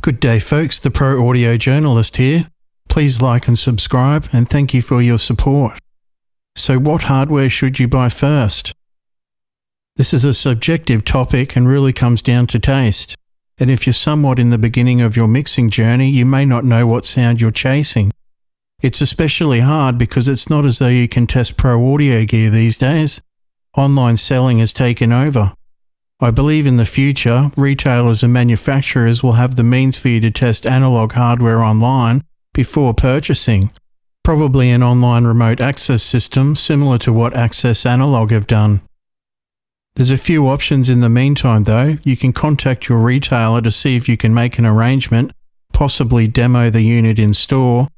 Good day folks, the Pro Audio Journalist here. Please like and subscribe and thank you for your support. So what hardware should you buy first? This is a subjective topic and really comes down to taste. And if you're somewhat in the beginning of your mixing journey, you may not know what sound you're chasing. It's especially hard because it's not as though you can test pro audio gear these days. Online selling has taken over. I believe in the future, retailers and manufacturers will have the means for you to test analog hardware online before purchasing. Probably an online remote access system similar to what Access Analog have done. There's a few options in the meantime though. You can contact your retailer to see if you can make an arrangement, possibly demo the unit in store.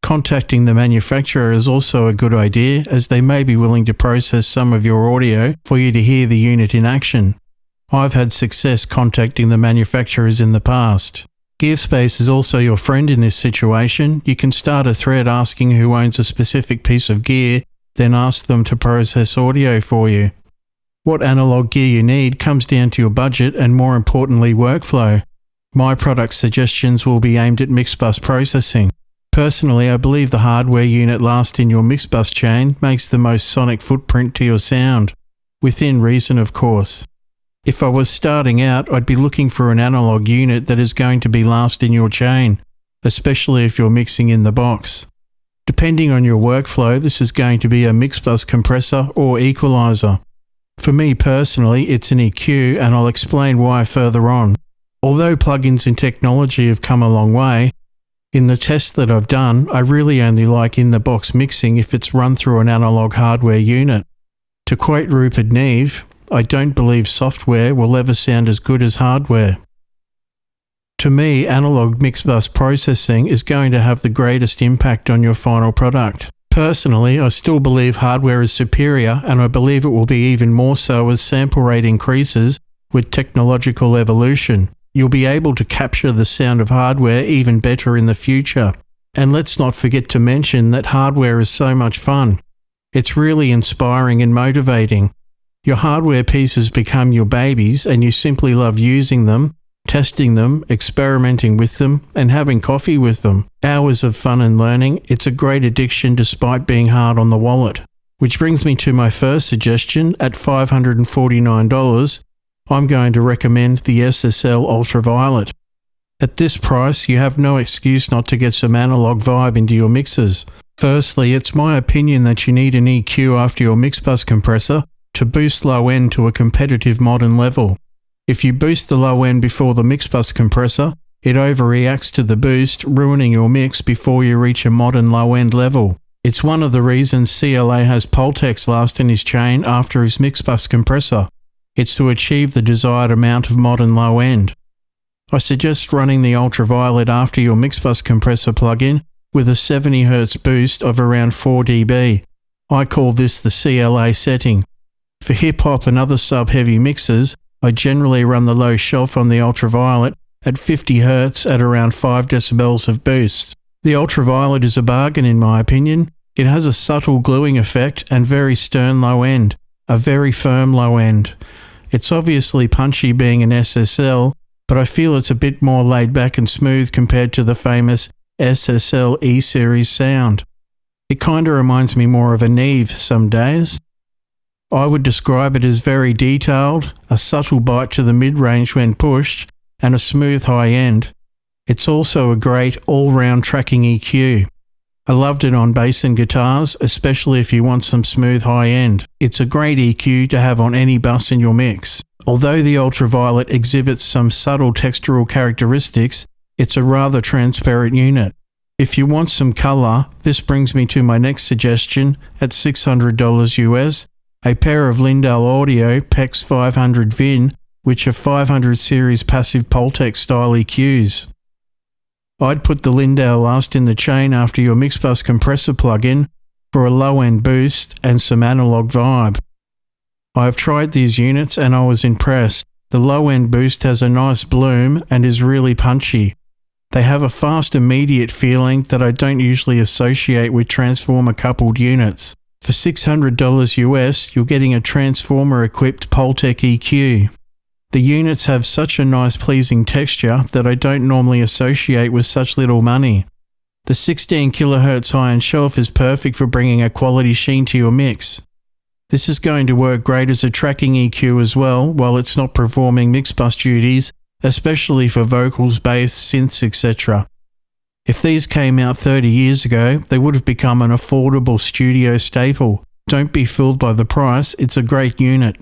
Contacting the manufacturer is also a good idea as they may be willing to process some of your audio for you to hear the unit in action. I've had success contacting the manufacturers in the past. GearSpace is also your friend in this situation. You can start a thread asking who owns a specific piece of gear, then ask them to process audio for you. What analog gear you need comes down to your budget and more importantly workflow. My product suggestions will be aimed at mix bus processing. Personally, I believe the hardware unit last in your mix bus chain makes the most sonic footprint to your sound. Within reason, of course. If I was starting out, I'd be looking for an analog unit that is going to be last in your chain, especially if you're mixing in the box. Depending on your workflow, this is going to be a mix bus compressor or equalizer. For me personally, it's an EQ and I'll explain why further on. Although plugins in technology have come a long way, in the tests that I've done, I really only like in-the-box mixing if it's run through an analog hardware unit. To quote Rupert Neve, I don't believe software will ever sound as good as hardware. To me, analog mix bus processing is going to have the greatest impact on your final product. Personally, I still believe hardware is superior and I believe it will be even more so as sample rate increases with technological evolution. You'll be able to capture the sound of hardware even better in the future. And let's not forget to mention that hardware is so much fun. It's really inspiring and motivating. Your hardware pieces become your babies and you simply love using them, testing them, experimenting with them, and having coffee with them. Hours of fun and learning. It's a great addiction despite being hard on the wallet. Which brings me to my first suggestion. At $549, I'm going to recommend the SSL Ultraviolet. At this price, you have no excuse not to get some analog vibe into your mixes. Firstly, it's my opinion that you need an EQ after your mix bus compressor to boost low end to a competitive modern level. If you boost the low end before the mix bus compressor, it overreacts to the boost, ruining your mix before you reach a modern low end level. It's one of the reasons CLA has Pultex last in his chain after his mix bus compressor. It's to achieve the desired amount of modern low end. I suggest running the ultraviolet after your mix bus compressor plug-in with a 70Hz boost of around 4 dB. I call this the CLA setting. For hip-hop and other sub-heavy mixes, I generally run the low shelf on the ultraviolet at 50 Hz at around 5 decibels of boost. The ultraviolet is a bargain in my opinion. It has a subtle gluing effect and very stern low end, a very firm low end. It's obviously punchy being an SSL, but I feel it's a bit more laid back and smooth compared to the famous SSL E-series sound. It kinda reminds me more of a Neve some days. I would describe it as very detailed, a subtle bite to the mid-range when pushed, and a smooth high end. It's also a great all-round tracking EQ. I loved it on bass and guitars, especially if you want some smooth high end. It's a great EQ to have on any bus in your mix. Although the ultraviolet exhibits some subtle textural characteristics, it's a rather transparent unit. If you want some color, this brings me to my next suggestion at $600 US. A pair of Lindell Audio PEX 500 VIN, which are 500 series passive Pultex style EQs. I'd put the Lindell last in the chain after your mix bus compressor plug-in for a low end boost and some analog vibe. I've tried these units and I was impressed. The low end boost has a nice bloom and is really punchy. They have a fast immediate feeling that I don't usually associate with transformer coupled units. For $600 US, you're getting a transformer-equipped Pultec EQ. The units have such a nice pleasing texture that I don't normally associate with such little money. The 16 kHz high-end shelf is perfect for bringing a quality sheen to your mix. This is going to work great as a tracking EQ as well while it's not performing mix bus duties, especially for vocals, bass, synths, etc. If these came out 30 years ago, they would have become an affordable studio staple. Don't be fooled by the price, it's a great unit.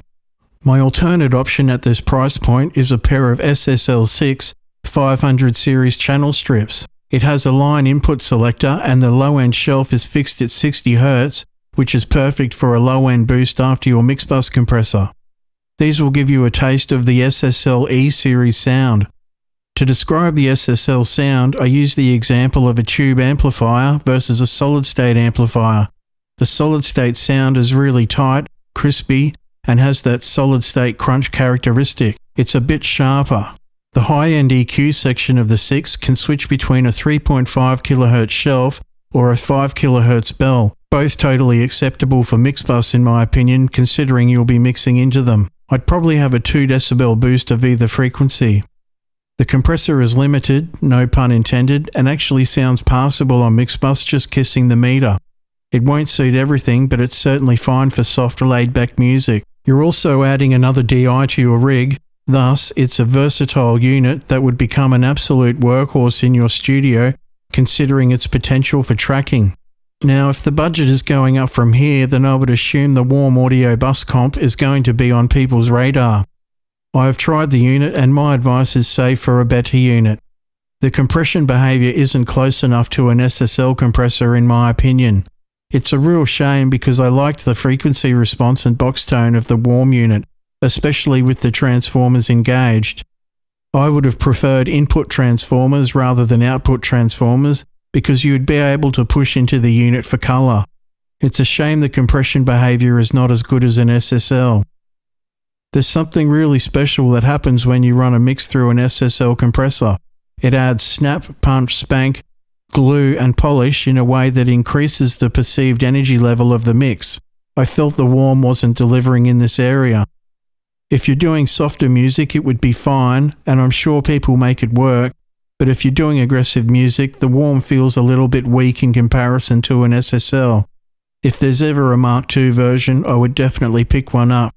My alternate option at this price point is a pair of SSL6 500 series channel strips. It has a line input selector and the low-end shelf is fixed at 60 Hz, which is perfect for a low-end boost after your mix bus compressor. These will give you a taste of the SSL E series sound. To describe the SSL sound, I use the example of a tube amplifier versus a solid-state amplifier. The solid-state sound is really tight, crispy, and has that solid-state crunch characteristic. It's a bit sharper. The high-end EQ section of the 6 can switch between a 3.5 kHz shelf or a 5 kHz bell, both totally acceptable for mix bus in my opinion, considering you'll be mixing into them. I'd probably have a 2 decibel boost of either frequency. The compressor is limited, no pun intended, and actually sounds passable on mix bus just kissing the meter. It won't suit everything, but it's certainly fine for soft laid-back music. You're also adding another DI to your rig, thus it's a versatile unit that would become an absolute workhorse in your studio, considering its potential for tracking. Now, if the budget is going up from here, then I would assume the Warm Audio Bus Comp is going to be on people's radar. I have tried the unit and my advice is save for a better unit. The compression behavior isn't close enough to an SSL compressor in my opinion. It's a real shame because I liked the frequency response and box tone of the Warm unit, especially with the transformers engaged. I would have preferred input transformers rather than output transformers because you would be able to push into the unit for color. It's a shame the compression behavior is not as good as an SSL. There's something really special that happens when you run a mix through an SSL compressor. It adds snap, punch, spank, glue and polish in a way that increases the perceived energy level of the mix. I felt the Warm wasn't delivering in this area. If you're doing softer music it would be fine and I'm sure people make it work, but if you're doing aggressive music the Warm feels a little bit weak in comparison to an SSL. If there's ever a Mark II version I would definitely pick one up.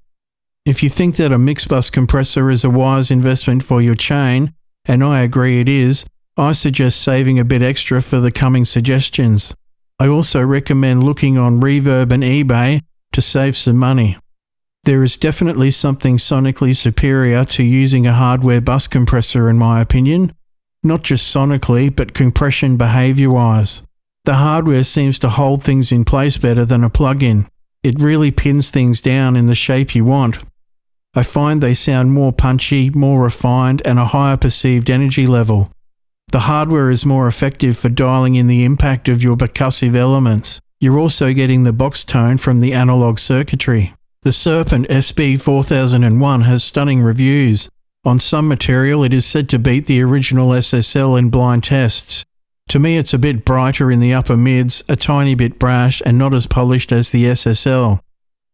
If you think that a mix bus compressor is a wise investment for your chain, and I agree it is, I suggest saving a bit extra for the coming suggestions. I also recommend looking on Reverb and eBay to save some money. There is definitely something sonically superior to using a hardware bus compressor in my opinion, not just sonically but compression behavior-wise. The hardware seems to hold things in place better than a plug-in. It really pins things down in the shape you want. I find they sound more punchy, more refined, and a higher perceived energy level. The hardware is more effective for dialing in the impact of your percussive elements. You're also getting the box tone from the analog circuitry. The Serpent SB4001 has stunning reviews. On some material it is said to beat the original SSL in blind tests. To me it's a bit brighter in the upper mids, a tiny bit brash, and not as polished as the SSL.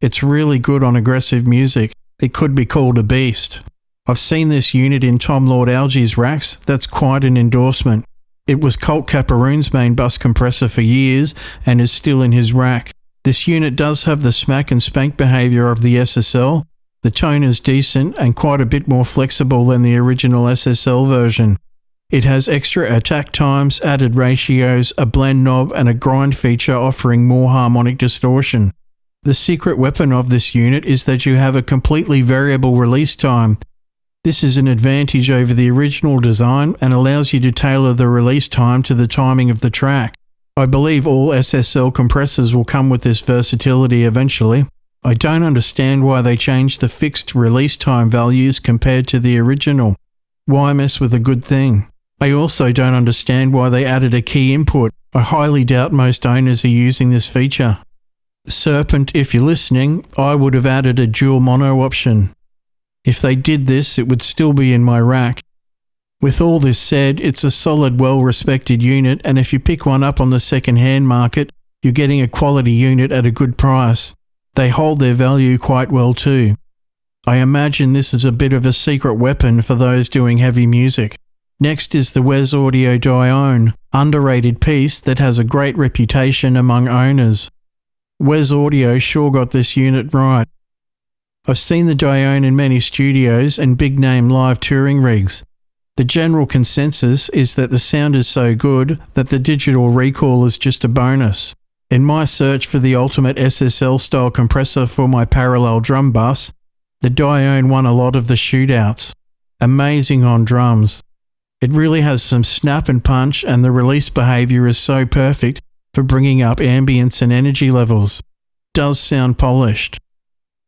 It's really good on aggressive music. It could be called a beast. I've seen this unit in Tom Lord Algie's racks. That's quite an endorsement. It was Colt Caparoon's main bus compressor for years and is still in his rack. This unit does have the smack and spank behavior of the SSL. The tone is decent and quite a bit more flexible than the original SSL version. It has extra attack times, added ratios, a blend knob and a grind feature offering more harmonic distortion. The secret weapon of this unit is that you have a completely variable release time. This is an advantage over the original design and allows you to tailor the release time to the timing of the track. I believe all SSL compressors will come with this versatility eventually. I don't understand why they changed the fixed release time values compared to the original. Why mess with a good thing? I also don't understand why they added a key input. I highly doubt most owners are using this feature. Serpent, if you're listening, I would have added a dual mono option. If they did this, it would still be in my rack. With all this said, it's a solid, well-respected unit, and if you pick one up on the second-hand market, you're getting a quality unit at a good price. They hold their value quite well too. I imagine this is a bit of a secret weapon for those doing heavy music. Next is the Wes Audio Dione, underrated piece that has a great reputation among owners. Wes Audio sure got this unit right. I've seen the Dione in many studios and big-name live touring rigs. The general consensus is that the sound is so good that the digital recall is just a bonus. In my search for the ultimate SSL-style compressor for my parallel drum bus, the Dione won a lot of the shootouts. Amazing on drums. It really has some snap and punch, and the release behavior is so perfect for bringing up ambience and energy levels. Does sound polished.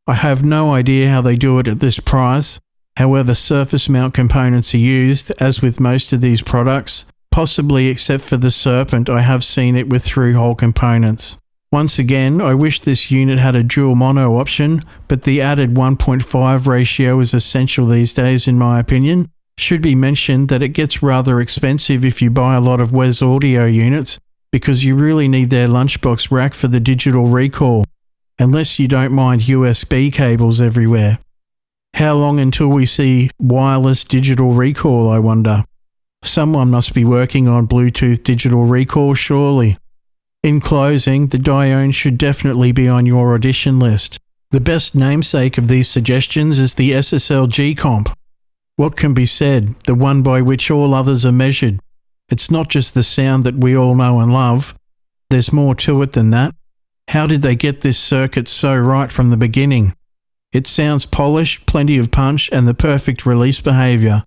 I have no idea how they do it at this price. However, surface mount components are used, as with most of these products, possibly except for the Serpent. I have seen it with through-hole components. Once again, I wish this unit had a dual mono option, but the added 1.5 ratio is essential these days in my opinion. Should be mentioned that it gets rather expensive if you buy a lot of Wes Audio units, because you really need their lunchbox rack for the digital recall, unless you don't mind USB cables everywhere. How long until we see wireless digital recall, I wonder? Someone must be working on Bluetooth digital recall, surely. In closing, the Dione should definitely be on your audition list. The best namesake of these suggestions is the SSL G-Comp. What can be said, the one by which all others are measured? It's not just the sound that we all know and love. There's more to it than that. How did they get this circuit so right from the beginning? It sounds polished, plenty of punch, and the perfect release behavior.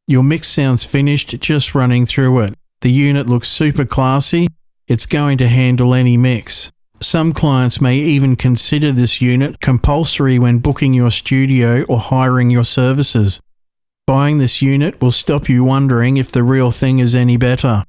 Your mix sounds finished just running through it. The unit looks super classy. It's going to handle any mix. Some clients may even consider this unit compulsory when booking your studio or hiring your services. Buying this unit will stop you wondering if the real thing is any better.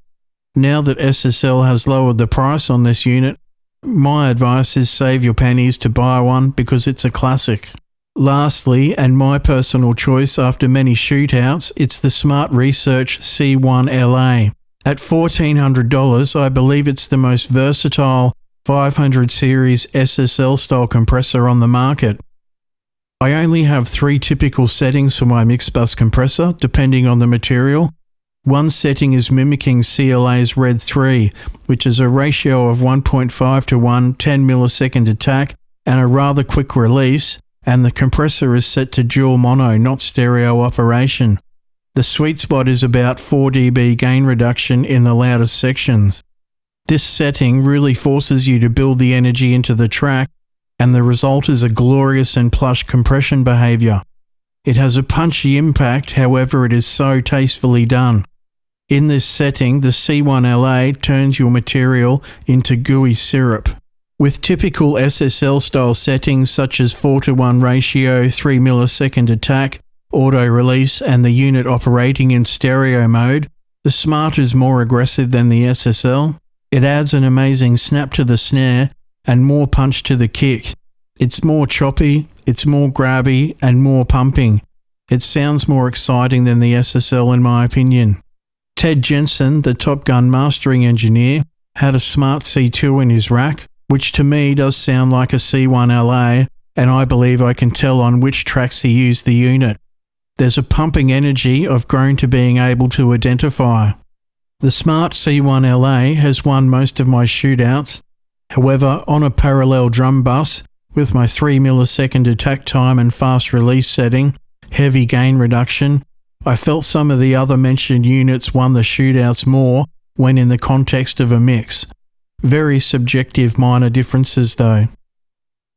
Now that SSL has lowered the price on this unit, my advice is save your pennies to buy one because it's a classic. Lastly, and my personal choice after many shootouts, it's the Smart Research C1LA. At $1,400, I believe it's the most versatile 500 series SSL style compressor on the market. I only have 3 typical settings for my mix bus compressor, depending on the material. One setting is mimicking CLA's Red 3, which is a ratio of 1.5 to 1 10 millisecond attack and a rather quick release, and the compressor is set to dual mono, not stereo operation. The sweet spot is about 4 dB gain reduction in the loudest sections. This setting really forces you to build the energy into the track, and the result is a glorious and plush compression behavior. It has a punchy impact, however it is so tastefully done. In this setting, the C1LA turns your material into gooey syrup. With typical SSL style settings such as 4:1 ratio, 3 millisecond attack, auto release, and the unit operating in stereo mode, the Smart is more aggressive than the SSL. It adds an amazing snap to the snare and more punch to the kick. It's more choppy, it's more grabby, and more pumping. It sounds more exciting than the SSL in my opinion. Ted Jensen, the Top Gun mastering engineer, had a Smart C2 in his rack, which to me does sound like a C1LA, and I believe I can tell on which tracks he used the unit. There's a pumping energy I've grown to being able to identify. The Smart C1LA has won most of my shootouts. However, on a parallel drum bus, with my 3 millisecond attack time and fast release setting, heavy gain reduction, I felt some of the other mentioned units won the shootouts more when in the context of a mix. Very subjective minor differences though.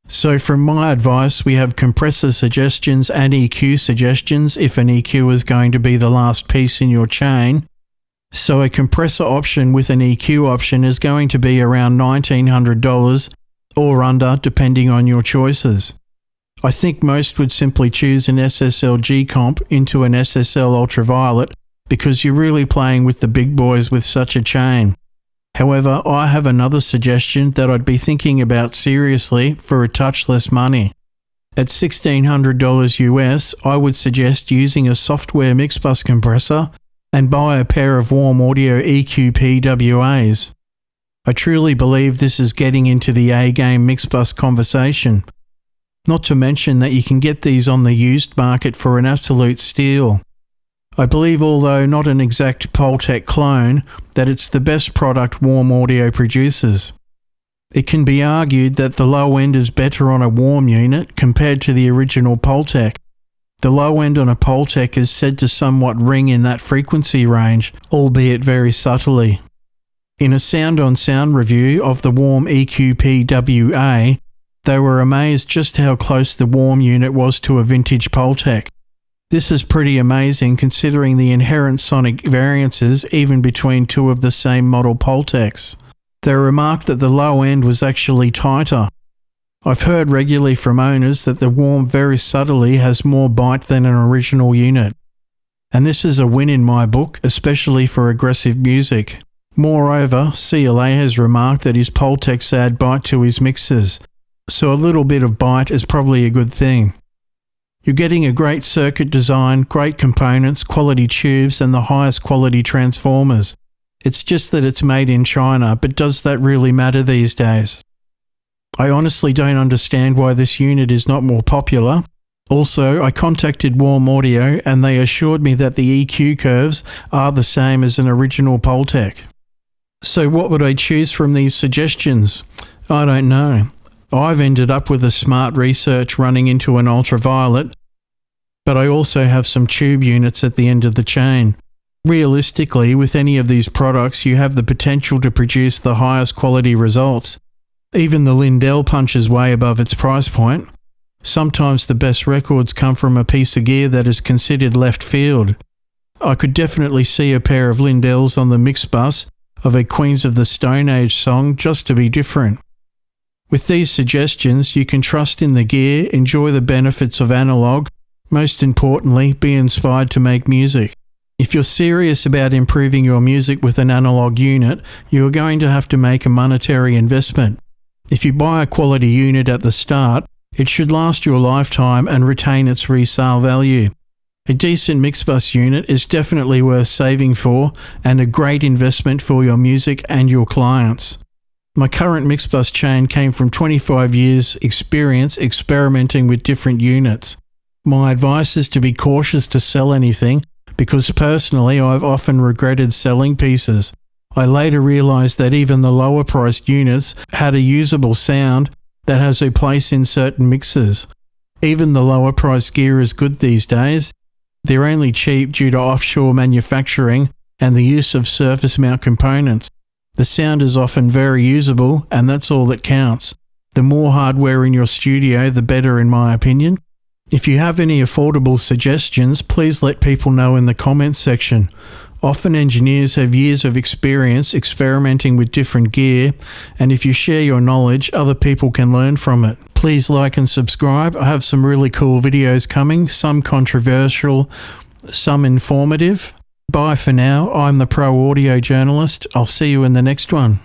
So from my advice, we have compressor suggestions and EQ suggestions if an EQ is going to be the last piece in your chain. So a compressor option with an EQ option is going to be around $1,900 or under depending on your choices. I think most would simply choose an SSL G-Comp into an SSL Ultraviolet because you're really playing with the big boys with such a chain. However, I have another suggestion that I'd be thinking about seriously for a touch less money. At $1,600 US, I would suggest using a software mix bus compressor and buy a pair of Warm Audio EQ PWAs. I truly believe this is getting into the A-game mix bus conversation. Not to mention that you can get these on the used market for an absolute steal. I believe, although not an exact Pultec clone, that it's the best product Warm Audio produces. It can be argued that the low end is better on a Warm unit compared to the original Pultec. The low end on a Pultec is said to somewhat ring in that frequency range, albeit very subtly. In a Sound on Sound review of the Warm EQP-WA, they were amazed just how close the Warm unit was to a vintage Pultec. This is pretty amazing considering the inherent sonic variances even between two of the same model Pultecs. They remarked that the low end was actually tighter. I've heard regularly from owners that the Warm very subtly has more bite than an original unit. And this is a win in my book, especially for aggressive music. Moreover, CLA has remarked that his Pultecs add bite to his mixes, so a little bit of bite is probably a good thing. You're getting a great circuit design, great components, quality tubes, and the highest quality transformers. It's just that it's made in China, but does that really matter these days? I honestly don't understand why this unit is not more popular. Also, I contacted Warm Audio and they assured me that the EQ curves are the same as an original Pultec. So what would I choose from these suggestions? I don't know. I've ended up with a smart research running into an ultraviolet, but I also have some tube units at the end of the chain. Realistically, with any of these products, you have the potential to produce the highest quality results. Even the Lindell punches way above its price point. Sometimes the best records come from a piece of gear that is considered left field. I could definitely see a pair of Lindells on the mix bus of a Queens of the Stone Age song just to be different. With these suggestions, you can trust in the gear, enjoy the benefits of analog, most importantly, be inspired to make music. If you're serious about improving your music with an analog unit, you are going to have to make a monetary investment. If you buy a quality unit at the start, it should last your lifetime and retain its resale value. A decent mixbus unit is definitely worth saving for and a great investment for your music and your clients. My current mixbus chain came from 25 years experience experimenting with different units. My advice is to be cautious to sell anything because personally I've often regretted selling pieces. I later realised that even the lower priced units had a usable sound that has a place in certain mixes. Even the lower priced gear is good these days. They're only cheap due to offshore manufacturing and the use of surface mount components. The sound is often very usable and that's all that counts. The more hardware in your studio, the better in my opinion. If you have any affordable suggestions, please let people know in the comments section. Often engineers have years of experience experimenting with different gear, and if you share your knowledge, other people can learn from it. Please like and subscribe. I have some really cool videos coming, some controversial, some informative. Bye for now. I'm the Pro Audio Journalist. I'll see you in the next one.